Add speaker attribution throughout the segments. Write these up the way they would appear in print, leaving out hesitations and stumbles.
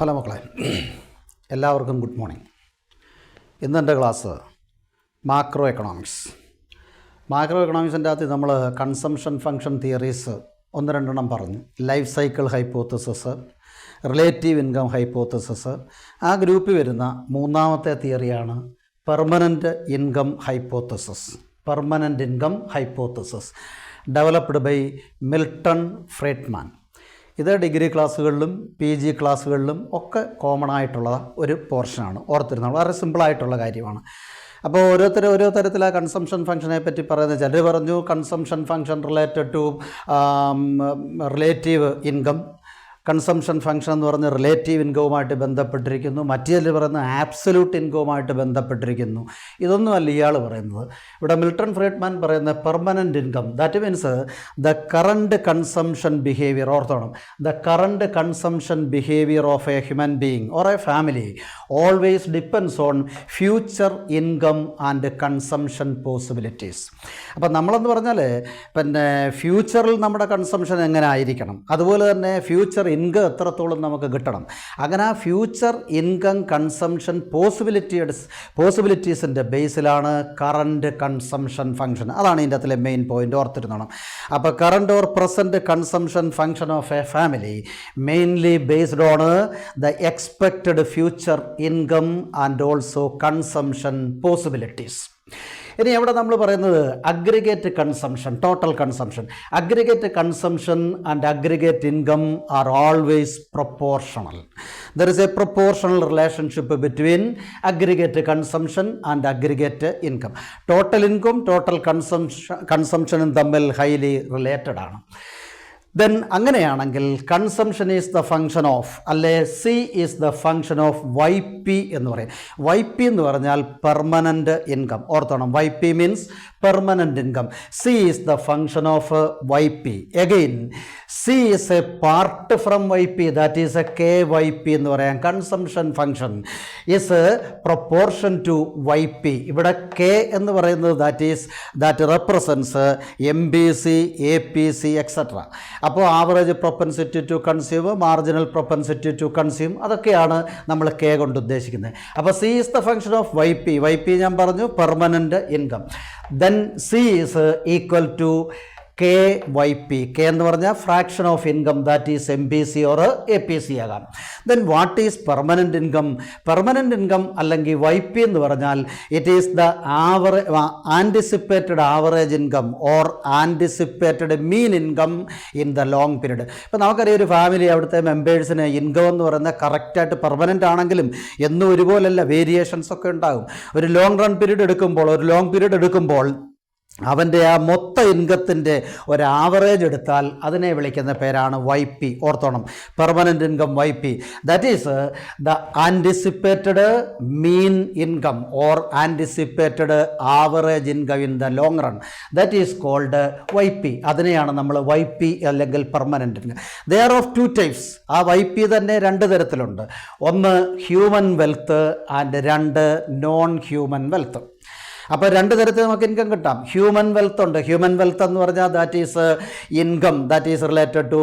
Speaker 1: Hello മക്കളെ, എല്ലാവർക്കും good morning. ഇന്നെൻ്റെ ക്ലാസ് മാക്രോ എക്കണോമിക്സിൻ്റെ അകത്ത് നമ്മൾ കൺസംഷൻ ഫംഗ്ഷൻ തിയറീസ് ഒന്ന് രണ്ടെണ്ണം പറഞ്ഞു. Life cycle hypothesis, relative income hypothesis. ആ ഗ്രൂപ്പിൽ വരുന്ന മൂന്നാമത്തെ തിയറിയാണ് permanent income hypothesis developed by Milton Friedman. ഇത് ഡിഗ്രി ക്ലാസ്സുകളിലും PG ക്ലാസ്സുകളിലും ഒക്കെ കോമൺ ആയിട്ടുള്ള ഒരു പോർഷനാണ്. ഓർത്തിരുന്നത് വളരെ സിമ്പിളായിട്ടുള്ള കാര്യമാണ്. അപ്പോൾ ഓരോ തരത്തിലാണ് കൺസംഷൻ ഫംഗ്ഷനെ പറ്റി പറയുന്നത്. ചിലർ പറഞ്ഞു consumption function related to relative income, consumption function എന്ന് പറഞ്ഞ് റിലേറ്റീവ് ഇൻകവുമായിട്ട് ബന്ധപ്പെട്ടിരിക്കുന്നു. മറ്റു ചിലർ പറയുന്നത് ആബ്സല്യൂട്ട് ഇൻകവുമായിട്ട് ബന്ധപ്പെട്ടിരിക്കുന്നു. ഇതൊന്നുമല്ല ഇയാൾ പറയുന്നത്. ഇവിടെ മിൽട്ടൺ ഫ്രീഡ്മാൻ പറയുന്ന permanent income, that means the current consumption behaviour. ഓർത്തോണം, the current consumption behaviour of a human being or a family always depends on future income and consumption possibilities. അപ്പം നമ്മളെന്ന് പറഞ്ഞാൽ പിന്നെ ഫ്യൂച്ചറിൽ നമ്മുടെ കൺസംഷൻ എങ്ങനെ ആയിരിക്കണം, അതുപോലെ തന്നെ ഫ്യൂച്ചർ ഇൻകം എത്രത്തോളം നമുക്ക് കിട്ടണം. അങ്ങനെ ആ ഫ്യൂച്ചർ ഇൻകം കൺസംഷൻ പോസിബിലിറ്റീസിൻ്റെ ബേസിലാണ് കറണ്ട് കൺസംഷൻ ഫംഗ്ഷൻ. അതാണ് ഇതിൻ്റെ അകത്തിലെ മെയിൻ പോയിൻ്റ്, ഓർത്തിരുന്നോണം. അപ്പോൾ current or present consumption function of a family mainly based on the expected future income and also consumption possibilities. ഇനി എവിടെ നമ്മൾ പറയുന്നത് aggregate consumption, total consumption. Aggregate consumption and aggregate income are always proportional. There is a proportional relationship between aggregate consumption and aggregate income. Total income total കൺസംഷനും തമ്മിൽ highly related ആണ്. Then അങ്ങനെയാണെങ്കിൽ consumption is the function of, അല്ലെ C is the function of YP എന്ന് പറയും. YP എന്ന് പറഞ്ഞാൽ permanent income. ഓർത്തോണം, YP means permanent income. C is the function of YP. Again C is a part from YP, that is a KYP എന്ന് പറയാം. Consumption function is proportion to YP. ഇവിടെ K എന്ന് പറയുന്നത് that represents MBC, APC etcetera. അപ്പോൾ average propensity to consume, marginal propensity to consume, അതൊക്കെയാണ് നമ്മൾ K കൊണ്ട് ഉദ്ദേശിക്കുന്നത്. അപ്പോൾ C is the function of YP ഞാൻ പറഞ്ഞു permanent income. Then C is equal to KYP. K എന്ന് പറഞ്ഞാൽ fraction of income, that is MBC or APC ആകാം. Then what is permanent income? Permanent income അല്ലെങ്കിൽ YP എന്ന് പറഞ്ഞാൽ it is the anticipated average income or anticipated mean income in the long period. ഇപ്പോൾ നമുക്കറിയാം ഒരു family, അവിടുത്തെ മെമ്പേഴ്സിന് income എന്ന് പറയുന്നത് കറക്റ്റായിട്ട് പെർമനൻ്റ് ആണെങ്കിലും എന്നും ഒരുപോലല്ല, വേരിയേഷൻസ് ഒക്കെ ഉണ്ടാകും. ഒരു ലോങ് പീരീഡ് എടുക്കുമ്പോൾ അവൻ്റെ ആ മൊത്ത ഇൻകത്തിൻ്റെ ഒരു ആവറേജ് എടുത്താൽ അതിനെ വിളിക്കുന്ന പേരാണ് YP. ഓർത്തോണം, permanent income YP. That is the anticipated mean income or anticipated average income in the long run, that is called YP. അതിനെയാണ് നമ്മൾ YP അല്ലെങ്കിൽ permanent income. They are of 2 types. ആ YP തന്നെ 2 തരത്തിലുണ്ട്. ഒന്ന് human wealth and 2 non human wealth. അപ്പോൾ 2 തരത്തിൽ നമുക്ക് ഇൻകം കിട്ടാം. ഹ്യൂമൻ വെൽത്ത് ഉണ്ട്. ഹ്യൂമൻ വെൽത്ത് എന്ന് പറഞ്ഞാൽ that is income that is related to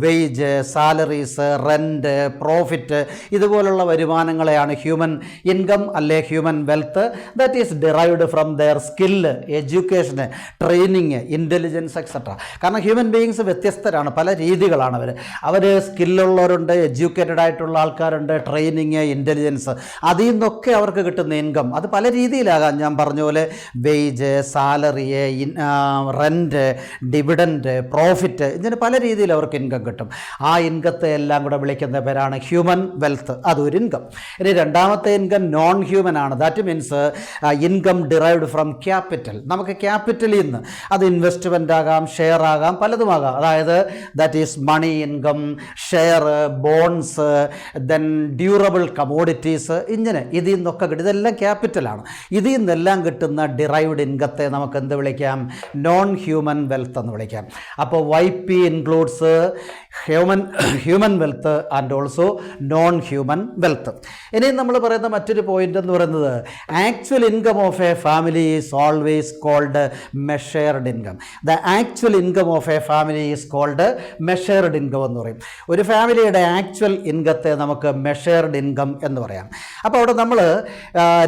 Speaker 1: wage, salaries, rent, profit, ഇതുപോലുള്ള വരുമാനങ്ങളെയാണ് ഹ്യൂമൻ ഇൻകം അല്ലെ human wealth. That is derived from their skill, എഡ്യൂക്കേഷന്, ട്രെയിനിങ്, ഇൻ്റലിജൻസ് എക്സെട്ര. കാരണം ഹ്യൂമൻ ബീയിങ്സ് വ്യത്യസ്തരാണ്, പല രീതികളാണ് അവർ സ്കില്ലുള്ളവരുണ്ട്, എഡ്യൂക്കേറ്റഡ് ആയിട്ടുള്ള ആൾക്കാരുണ്ട്, ട്രെയിനിങ്, ഇൻ്റലിജൻസ്, അതിൽ നിന്നൊക്കെ അവർക്ക് കിട്ടുന്ന ഇൻകം അത് പല രീതിയിലാകാം. ഞാൻ പറഞ്ഞ പോലെ wage, salary, rent, dividend, profit, ഇങ്ങനെ പല രീതിയിൽ അവർക്ക് ഇൻകം കിട്ടും. ആ ഇൻകത്തെ എല്ലാം കൂടെ വിളിക്കുന്ന പേരാണ് ഹ്യൂമൻ വെൽത്ത്. അതൊരു ഇൻകം. ഇനി രണ്ടാമത്തെ ഇൻകം നോൺ ഹ്യൂമൻ ആണ്. That means income derived from capital. നമുക്ക് ക്യാപിറ്റലിൽ നിന്ന്, അത് ഇൻവെസ്റ്റ്മെൻ്റ് ആകാം, ഷെയർ ആകാം, പലതുമാകാം. അതായത് that is money income, share, bonds, then durable commodities, ഇങ്ങനെ ഇതിൽ നിന്നൊക്കെ കിട്ടും. ഇതെല്ലാം ക്യാപിറ്റലാണ്. ഇതിൽ നിന്നെല്ലാം കിട്ടുന്ന ഡിറൈവ്ഡ് ഇൻകത്തെ നമുക്ക് എന്ത് വിളിക്കാം? നോൺ ഹ്യൂമൻ വെൽത്ത് എന്ന് വിളിക്കാം. അപ്പോൾ YP includes human wealth and also non human wealth. ഇനി നമ്മൾ പറയുന്ന മറ്റൊരു പോയിന്റ് എന്ന് പറയുന്നത് actual income of a family is always called measured income. The actual income of a family is called measured income എന്ന് പറയും. ഒരു ഫാമിലിയുടെ ആക്ച്വൽ ഇൻകത്തെ നമുക്ക് മെഷേർഡ് ഇൻകം എന്ന് പറയാം. അപ്പോൾ അവിടെ നമ്മൾ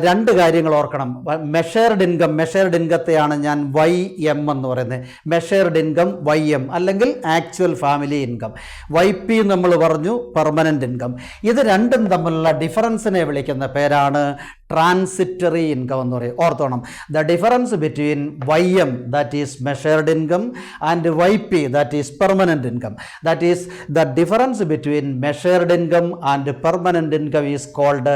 Speaker 1: രണ്ട് കാര്യങ്ങൾ ഓർക്കണം. മെഷേർഡ് ഇൻകത്തെയാണ് ഞാൻ YM എന്ന് പറയുന്നത്. മെഷേർഡ് ഇൻകം YM അല്ലെങ്കിൽ ആക്ച്വൽ ഫാമിലി ഇൻകം. YP നമ്മൾ പറഞ്ഞു പെർമനൻ്റ് ഇൻകം. ഇത് രണ്ടും തമ്മിലുള്ള ഡിഫറൻസിനെ വിളിക്കുന്ന പേരാണ് ട്രാൻസിറ്ററി ഇൻകം എന്ന് പറയും. ഓർത്തോണം, the difference between YM that is measured income and YP that is permanent income, that is the difference between measured income and permanent income is called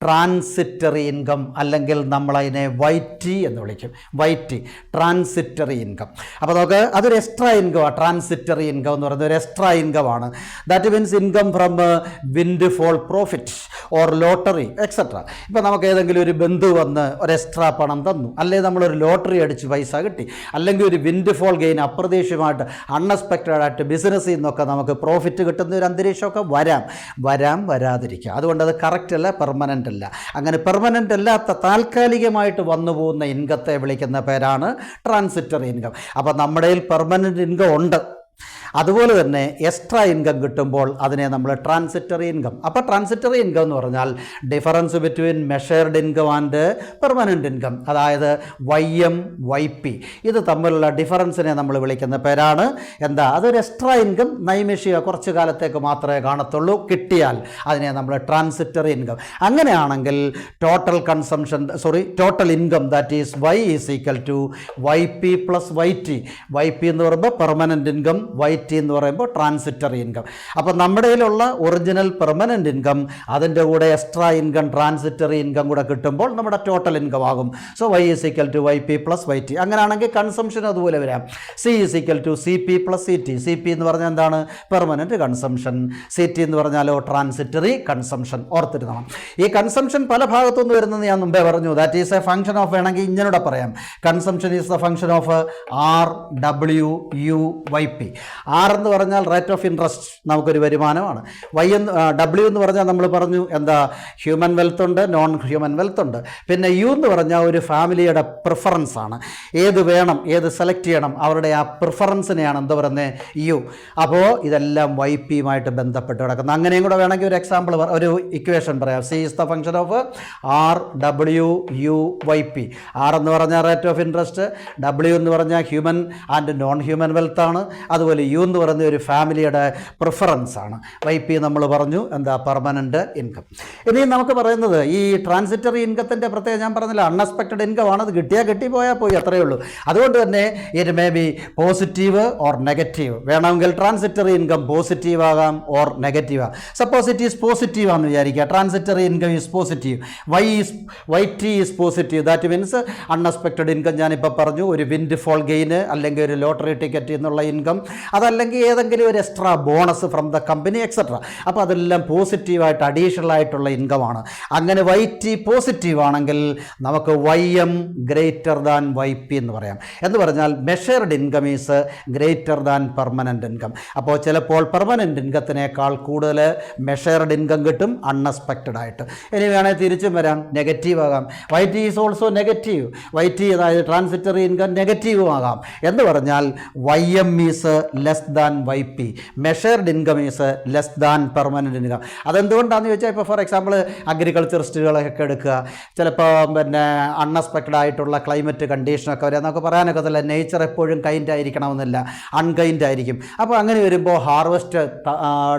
Speaker 1: transitory income, അല്ലെങ്കിൽ നമ്മളതിനെ YT എന്ന് വിളിക്കും. YT transitory income. അപ്പോൾ നമുക്ക് അതൊരു extra ഇൻകമാണ്. Transitory income എന്ന് പറയുന്നത് ഒരു എക്സ്ട്രാ ഇൻകമാണ്. That means income from windfall profit or lottery etcetera. ഇപ്പോൾ നമുക്ക് ഏതെങ്കിലും ഒരു ബന്ധു വന്ന് ഒരു എക്സ്ട്രാ പണം തന്നു, അല്ലെങ്കിൽ നമ്മളൊരു ലോട്ടറി അടിച്ച് പൈസ കിട്ടി, അല്ലെങ്കിൽ ഒരു വിൻഡ് ഫോൾ ഗെയിൻ അപ്രതീക്ഷിതമായിട്ട് അൺഎക്സ്പെക്റ്റഡ് ആയിട്ട് ബിസിനസ്സിൽ നിന്നൊക്കെ നമുക്ക് പ്രോഫിറ്റ് കിട്ടുന്ന ഒരു അന്തരീക്ഷമൊക്കെ വരാതിരിക്കുക. അതുകൊണ്ട് അത് കറക്റ്റ് അല്ല, പെർമനൻ്റ് അല്ല. അങ്ങനെ പെർമനൻ്റ് അല്ലാത്ത താൽക്കാലികമായിട്ട് വന്നു പോകുന്ന ഇൻകത്തെ വിളിക്കുന്ന പേരാണ് ട്രാൻസിറ്ററി ഇൻകം. അപ്പോൾ നമ്മുടെ പെർമനൻ്റ് ഇൻകം ഉണ്ട്, അതുപോലെ തന്നെ എക്സ്ട്രാ ഇൻകം കിട്ടുമ്പോൾ അതിനെ നമ്മൾ ട്രാൻസിറ്ററി ഇൻകം. അപ്പോൾ ട്രാൻസിറ്ററി ഇൻകം എന്ന് പറഞ്ഞാൽ difference between measured income and permanent income, അതായത് YM YP ഇത് തമ്മിലുള്ള ഡിഫറൻസിനെ നമ്മൾ വിളിക്കുന്ന പേരാണ് എന്താ? അതൊരു എക്സ്ട്രാ ഇൻകം, നൈമിഷിക കുറച്ച് കാലത്തേക്ക് മാത്രമേ കാണത്തുള്ളൂ. കിട്ടിയാൽ അതിനെ നമ്മൾ ട്രാൻസിറ്ററി ഇൻകം. അങ്ങനെയാണെങ്കിൽ total income that is Y is equal to YP plus YT. YP എന്ന് പറയുമ്പോൾ പെർമനൻ്റ് ഇൻകം, YT എന്ന് പറയുമ്പോൾ ട്രാൻസിറ്ററി ഇൻകം. അപ്പോൾ നമ്മുടെ കയ്യിലുള്ള ഒറിജിനൽ പെർമനൻ്റ് ഇൻകം അതിൻ്റെ കൂടെ എക്സ്ട്രാ ഇൻകം ട്രാൻസിറ്ററി ഇൻകം കൂടെ കിട്ടുമ്പോൾ നമ്മുടെ ടോട്ടൽ ഇൻകം ആകും. So Y is equal to YP plus YT. അങ്ങനെയാണെങ്കിൽ കൺസംഷൻ അതുപോലെ വരാം. C is equal to CP plus CT. CP എന്ന് പറഞ്ഞാൽ എന്താണ്? Permanent consumption. CT എന്ന് പറഞ്ഞാലോ ട്രാൻസിറ്ററി കൺസംഷൻ. ഓർത്തിരുന്നണം. ഈ കൺസംഷൻ പല ഭാഗത്തുനിന്ന് വരുന്നത് ഞാൻ മുമ്പേ പറഞ്ഞു. That is A function of, വേണമെങ്കിൽ ഇങ്ങനൂടെ പറയാം, consumption is the function of RWUYP. R എന്ന് പറഞ്ഞാൽ റേറ്റ് ഓഫ് ഇൻട്രസ്റ്റ്, നമുക്കൊരു വരുമാനമാണ്. W എന്ന് പറഞ്ഞാൽ നമ്മൾ പറഞ്ഞു എന്താ? ഹ്യൂമൻ വെൽത്ത് ഉണ്ട്, നോൺ ഹ്യൂമൻ വെൽത്ത് ഉണ്ട്. പിന്നെ U എന്ന് പറഞ്ഞാൽ ഒരു ഫാമിലിയുടെ പ്രിഫറൻസ് ആണ്. ഏത് വേണം, ഏത് സെലക്ട് ചെയ്യണം, അവരുടെ ആ പ്രിഫറൻസിനെയാണ് എന്താ പറയുന്നത്? U. അപ്പോൾ ഇതെല്ലാം YPയുമായിട്ട് ബന്ധപ്പെട്ട് കിടക്കുന്നു. അങ്ങനെയും കൂടെ വേണമെങ്കിൽ ഒരു എക്സാമ്പിൾ, ഒരു ഇക്വേഷൻ പറയാം. C is the function of RWUYP. R എന്ന് പറഞ്ഞാൽ റേറ്റ് ഓഫ് ഇൻട്രസ്റ്റ്, W എന്ന് പറഞ്ഞാൽ human and non human wealth ആണ്. അതുപോലെ U എന്ന് പറയുന്ന ഒരു ഫാമിലിയുടെ പ്രിഫറൻസ് ആണ്. YP നമ്മൾ പറഞ്ഞു എന്താ? Permanent income. ഇനി നമുക്ക് പറയുന്നത് ഈ ട്രാൻസിറ്ററി ഇൻകത്തിൻ്റെ പ്രത്യേകം ഞാൻ പറഞ്ഞില്ല, അൺഎക്സ്പെക്റ്റഡ് ഇൻകം ആണ്. അത് കിട്ടിയാൽ കിട്ടി, പോയാൽ പോയി, അത്രയേ ഉള്ളൂ. അതുകൊണ്ട് തന്നെ it may be positive or negative. വേണമെങ്കിൽ ട്രാൻസിറ്ററി ഇൻകം പോസിറ്റീവ് ആകാം ഓർ നെഗറ്റീവ് ആകാം. സപ്പോസ് ഇറ്റ് ഈസ് പോസിറ്റീവ് ആണെന്ന് വിചാരിക്കുക. Transitory income is positive, YT is positive. That means unexpected income ഞാനിപ്പോൾ പറഞ്ഞു, ഒരു വിൻഡ് ഫോൾ ഗെയിന് അല്ലെങ്കിൽ ഒരു ലോട്ടറി ടിക്കറ്റ് എന്നുള്ള ഇൻകം, അതല്ലെങ്കിൽ ഏതെങ്കിലും ഒരു extra bonus from the company etcetera. അപ്പോൾ അതെല്ലാം പോസിറ്റീവായിട്ട് അഡീഷണൽ ആയിട്ടുള്ള ഇൻകമാണ്. അങ്ങനെ YT പോസിറ്റീവ് ആണെങ്കിൽ നമുക്ക് YM ഗ്രേറ്റർ ദാൻ YP എന്ന് പറയാം. എന്ന് പറഞ്ഞാൽ measured income is greater than permanent income. അപ്പോൾ ചിലപ്പോൾ പെർമനൻ്റ് ഇൻകത്തിനേക്കാൾ കൂടുതൽ മെഷേർഡ് ഇൻകം കിട്ടും അൺഎക്സ്പെക്റ്റഡ് ആയിട്ട്. ഇനി വേണമെങ്കിൽ തിരിച്ചും വരാം, നെഗറ്റീവ് ആകാം. YT is also negative. YT അതായത് ട്രാൻസിറ്ററി ഇൻകം നെഗറ്റീവും ആകാം. എന്ന് പറഞ്ഞാൽ YM is less than YP. Measured income is less than permanent income. അതെന്തുകൊണ്ടാണെന്ന് ചോദിച്ചാൽ, ഇപ്പോൾ ഫോർ എക്സാമ്പിൾ അഗ്രികൾച്ചറിസ്റ്റുകളൊക്കെ എടുക്കുക. ചിലപ്പോൾ പിന്നെ അൺഎക്സ്പെക്റ്റഡ് ആയിട്ടുള്ള ക്ലൈമറ്റ് കണ്ടീഷനൊക്കെ വരാം. നമുക്ക് പറയാനൊക്കത്തില്ല, നേച്ചർ എപ്പോഴും കൈൻഡ് ആയിരിക്കണമെന്നില്ല, അൺകൈൻഡ് ആയിരിക്കും. അപ്പോൾ അങ്ങനെ വരുമ്പോൾ ഹാർവസ്റ്റ്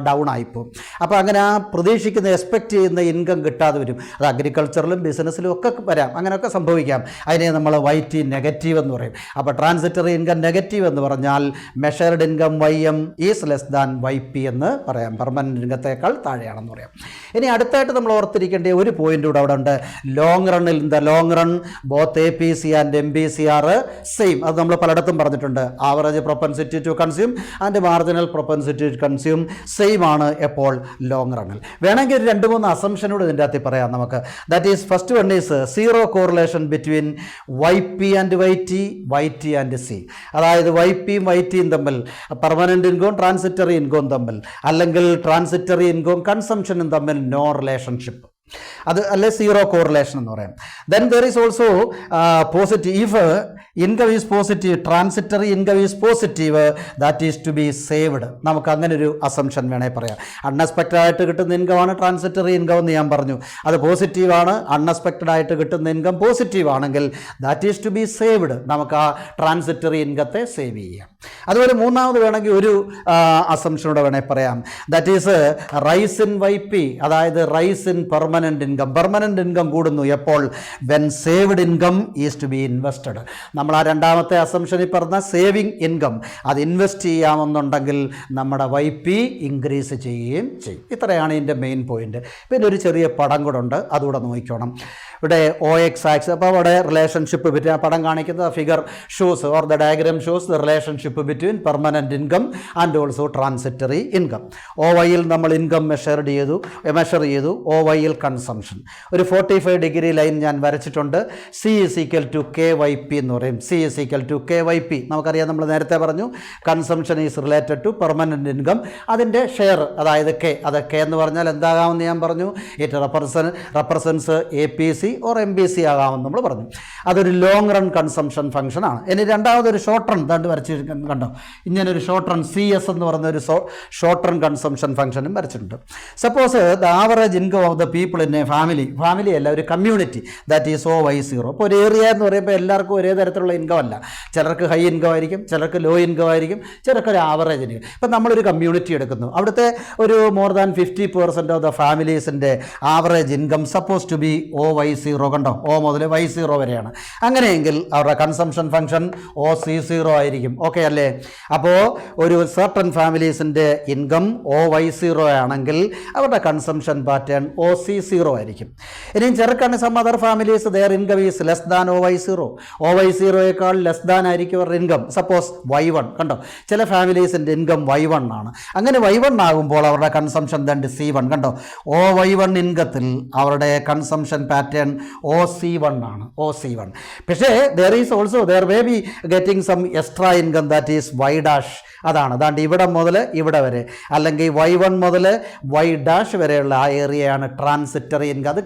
Speaker 1: ഡൗൺ ആയിപ്പോവും. അപ്പോൾ അങ്ങനെ ആ പ്രതീക്ഷിക്കുന്ന എക്സ്പെക്റ്റ് ചെയ്യുന്ന ഇൻകം കിട്ടാതെ വരും. അത് അഗ്രികൾച്ചറിലും ബിസിനസ്സിലും ഒക്കെ വരാം, അങ്ങനെയൊക്കെ സംഭവിക്കാം. അതിനെ നമ്മൾ YT നെഗറ്റീവ് എന്ന് പറയും. അപ്പോൾ ട്രാൻസിറ്ററി ഇൻകം നെഗറ്റീവ് എന്ന് പറഞ്ഞാൽ measured income YM is less than YP എന്ന് പറയാം. പെർമനൻ്റ് ഇൻകത്തേക്കാൾ താഴെയാണെന്ന് പറയാം. ഇനി അടുത്തായിട്ട് നമ്മൾ ഓർത്തിരിക്കേണ്ട ഒരു പോയിന്റ് കൂടെ അവിടെ ഉണ്ട്. ലോങ് റണ്ണിൽ, in the long run both APC and MPC are same. അത് നമ്മൾ പലയിടത്തും പറഞ്ഞിട്ടുണ്ട്. Average propensity to consume and marginal propensity to consume same ആണ് എപ്പോൾ? ലോങ് റണ്ണിൽ. വേണമെങ്കിൽ ഒരു 2-3 അസംഷനോട് ഇതിൻ്റെ അകത്ത് പറയാം നമുക്ക്. That is first one is zero correlation between YP and YT, YT and C. അതായത് YPയും YTയും തമ്മിൽ പെർമനൻ്റ് ഇൻകവും ട്രാൻസിറ്ററി ഇൻകവും തമ്മിൽ, അല്ലെങ്കിൽ ട്രാൻസിറ്ററി ഇൻകവും കൺസംഷനും തമ്മിൽ നോ റിലേഷൻഷിപ്പ്, അത് അല്ലെ സീറോ കോറിലേഷൻ എന്ന് പറയാം. Then there is also positive, if income is positive, transitory income is positive, that is to be saved. നമുക്ക് അങ്ങനെ ഒരു അസംഷൻ വേണേൽ പറയാം. അൺഎക്സ്പെക്റ്റഡ് ആയിട്ട് കിട്ടുന്ന ഇൻകമാണ് ട്രാൻസിറ്ററി ഇൻകം എന്ന് ഞാൻ പറഞ്ഞു, അത് പോസിറ്റീവാണ്. അൺഎക്സ്പെക്റ്റഡ് ആയിട്ട് കിട്ടുന്ന ഇൻകം പോസിറ്റീവ് ആണെങ്കിൽ that is to be saved, നമുക്ക് ആ ട്രാൻസിറ്ററി ഇൻകത്തെ സേവ് ചെയ്യാം. അതുപോലെ മൂന്നാമത് വേണമെങ്കിൽ ഒരു അസംഷനോടെ വേണമെങ്കിൽ പറയാം, that is rise in YP, അതായത് rise in permanent income. Permanent income കൂടുന്നു എപ്പോൾ? When saved income is to be invested. നമ്മൾ ആ രണ്ടാമത്തെ അസംഷനിൽ പറഞ്ഞ സേവിങ് ഇൻകം അത് ഇൻവെസ്റ്റ് ചെയ്യാമെന്നുണ്ടെങ്കിൽ നമ്മുടെ YP ഇൻക്രീസ് ചെയ്യുകയും ചെയ്യും. ഇത്രയാണ് ഇതിൻ്റെ മെയിൻ പോയിന്റ്. പിന്നെ ഒരു ചെറിയ പടം കൂടെ ഉണ്ട്, അതുകൂടെ നോക്കിക്കോണം. ഇവിടെ OX ആക്സ്, അപ്പോൾ അവിടെ റിലേഷൻഷിപ്പ് ബിറ്റ്വീൻ, ആ പടം കാണിക്കുന്ന figure shows or the diagram shows the relationship between permanent income and also transitory income. OYയിൽ നമ്മൾ ഇൻകം മെഷർ ചെയ്തു, OYയിൽ കൺസംഷൻ. ഒരു 45 ഡിഗ്രി ലൈൻ ഞാൻ വരച്ചിട്ടുണ്ട്. C is equal to KYP എന്ന് പറയും. C is equal to KYP. നമുക്കറിയാം, നമ്മൾ നേരത്തെ പറഞ്ഞു consumption is related to permanent income. അതിൻ്റെ ഷെയർ, അതായത് അത് K എന്ന് പറഞ്ഞാൽ എന്താകാമെന്ന് ഞാൻ പറഞ്ഞു, it represents APC or MBC ആകാമെന്ന് നമ്മൾ പറഞ്ഞു. അതൊരു ലോങ് റൺ കൺസംഷൻ ഫംഗ്ഷനാണ്. ഇനി രണ്ടാമതൊരു ഷോർട്ട് റൺ ദാണ്ട് വരച്ചിരിക്കുന്നു, കണ്ടോ, ഇങ്ങനൊരു ഷോർട്ട് റൺ CS എന്ന് പറയുന്ന ഒരു ഷോർട്ട് റൺ കൺസംഷൻ ഫംഗ്ഷനും വരച്ചിട്ടുണ്ട്. Suppose the average income of the people in A family അല്ല, ഒരു കമ്മ്യൂണിറ്റി, ദാറ്റ് ഈസ് OY0. ഇപ്പോൾ ഒരു ഏരിയ എന്ന് പറയുമ്പോൾ എല്ലാവർക്കും ഒരേ തരത്തിലുള്ള ഇൻകം അല്ല. ചിലർക്ക് ഹൈ ഇൻകം ആയിരിക്കും, ചിലർക്ക് ലോ ഇൻകം ആയിരിക്കും, ചിലർക്ക് ഒരു ആവറേജ് ഇൻകം. ഇപ്പം നമ്മളൊരു കമ്മ്യൂണിറ്റി എടുക്കുന്നു, അവിടുത്തെ ഒരു മോർ ദാൻ 50% ഓഫ് ദ ഫാമിലീസിൻ്റെ average income suppose to be OY0. കണ്ടോ, O മുതൽ Y0 വരെയാണ്. അങ്ങനെയെങ്കിൽ അവരുടെ കൺസംഷൻ ഫംഗ്ഷൻ OC0 ആയിരിക്കും. ഓക്കെ അല്ലേ? അപ്പോൾ ഒരു സർട്ടൺ ഫാമിലീസിൻ്റെ ഇൻകം OY0 ആണെങ്കിൽ അവരുടെ കൺസംഷൻ പാറ്റേൺ OC0 ആയിരിക്കും. ഇനിയും ചെറുക്കാണ് some other families their income is less than OY0. OY0യേക്കാൾ ലെസ് ദാൻ ആയിരിക്കും അവരുടെ ഇൻകം. Suppose Y1. കണ്ടോ, ചില ഫാമിലീസിൻ്റെ ഇൻകം Y1 ആണ്. അങ്ങനെ Y1 ആകുമ്പോൾ അവരുടെ കൺസംഷൻ ദണ്ട് C1. കണ്ടോ, OY1 ഇൻകത്തിൽ അവരുടെ കൺസംഷൻ പാറ്റേൺ OC1 ആണ്. OC1. പക്ഷേ there may be getting some extra income, that is Y'. അതാണ് അതാണ്ട് ഇവിടെ മുതൽ ഇവിടെ വരെ, അല്ലെങ്കിൽ Y1 മുതൽ Y' വരെയുള്ള ആ ഏരിയയാണ് ട്രാൻസിറ്ററി ഇൻകം. അത്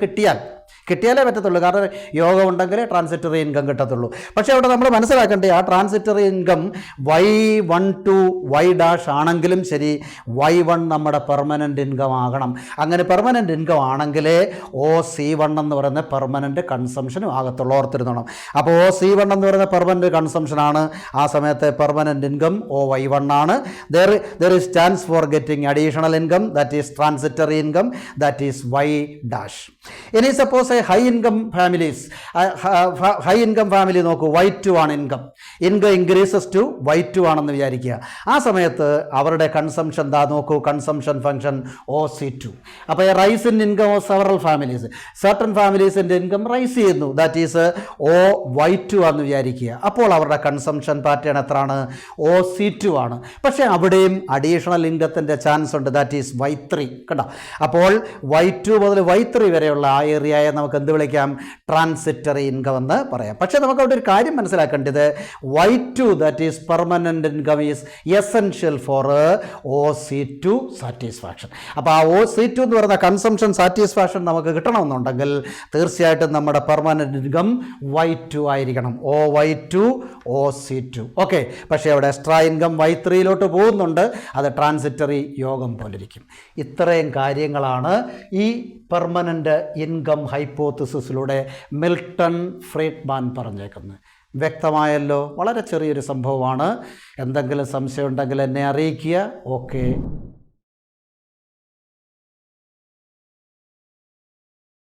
Speaker 1: കിട്ടിയാലേ പറ്റത്തുള്ളൂ, കാരണം യോഗം ഉണ്ടെങ്കിലേ ട്രാൻസിറ്ററി ഇൻകം കിട്ടത്തുള്ളൂ. പക്ഷേ അവിടെ നമ്മൾ മനസ്സിലാക്കേണ്ടേ, ആ transitory income Y1 to Y' ആണെങ്കിലും ശരി, Y1 നമ്മുടെ പെർമനൻ്റ് ഇൻകം ആകണം. അങ്ങനെ പെർമനൻ്റ് ഇൻകം ആണെങ്കിലേ OC1 എന്ന് പറയുന്ന പെർമനൻ്റ് കൺസംഷനും ആകത്തുള്ളൂ. ഓർത്തിരുന്നോണം. അപ്പോൾ OC1 എന്ന് പറയുന്ന പെർമനൻ്റ് കൺസംഷനാണ്. ആ സമയത്ത് പെർമനൻ്റ് ഇൻകം OY1 ആണ്. there is chance for getting additional income, that is transitory income, that is Y'. ഇനി സപ്പോസ് ഹൈ ഇൻകം ഫാമിലി നോക്കൂ, Y2 ആണ് ഇൻകം ഇൻക്രീസസ് ടു Y2 ആണെന്ന് വിചാരിക്കുക. ആ സമയത്ത് അവരുടെ കൺസംഷൻ നോക്കൂ, കൺസംഷൻ ഫംഗ്ഷൻ OC2. അപ്പോൾ rise in income of several families, certain ഫാമിലീസിൻ്റെ ഇൻകം റൈസ് ചെയ്യുന്നു, ദാറ്റ് ഈസ് OY2 ആണെന്ന് വിചാരിക്കുക. അപ്പോൾ അവരുടെ കൺസംഷൻ പാറ്റേൺ എത്രയാണ്? OC2 ആണ്. പക്ഷേ അവിടെയും അഡീഷണൽ ഇൻകത്തിൻ്റെ ചാൻസ് ഉണ്ട്, ദാറ്റ് ഈസ് Y3. കണ്ടോ, അപ്പോൾ Y2 മുതൽ Y3 വരെയുള്ള ആ ഏരിയയെ നമുക്ക് എന്ത് വിളിക്കാം? ട്രാൻസിറ്ററി ഇൻകം എന്ന് പറയാം. പക്ഷേ നമുക്ക് അവിടെ ഒരു കാര്യം മനസ്സിലാക്കേണ്ടത്, Y2 that is permanent income is essential for OC2 satisfaction. അപ്പോൾ ആ OC2 എന്ന് പറയുന്ന കൺസംഷൻ സാറ്റിസ്ഫാക്ഷൻ നമുക്ക് കിട്ടണമെന്നുണ്ടെങ്കിൽ തീർച്ചയായിട്ടും നമ്മുടെ പെർമനൻ്റ് ഇൻകം Y2 ആയിരിക്കണം. OY2 OC2. ഓക്കെ. പക്ഷേ അവിടെ എക്സ്ട്രാ ഇൻകം Y3 പോകുന്നുണ്ട്, അത് ട്രാൻസിറ്ററി യോഗം പോലിരിക്കും. ഇത്രയും കാര്യങ്ങളാണ് ഈ പെർമനൻ്റ് ഇൻകം ഹൈപ്പോത്തിസിസിലൂടെ മിൽട്ടൺ ഫ്രീഡ്മാൻ പറഞ്ഞേക്കുന്നത്. വ്യക്തമായല്ലോ? വളരെ ചെറിയൊരു സംഭവമാണ്. എന്തെങ്കിലും സംശയം ഉണ്ടെങ്കിൽ എന്നെ അറിയിക്കുക. ഓക്കെ.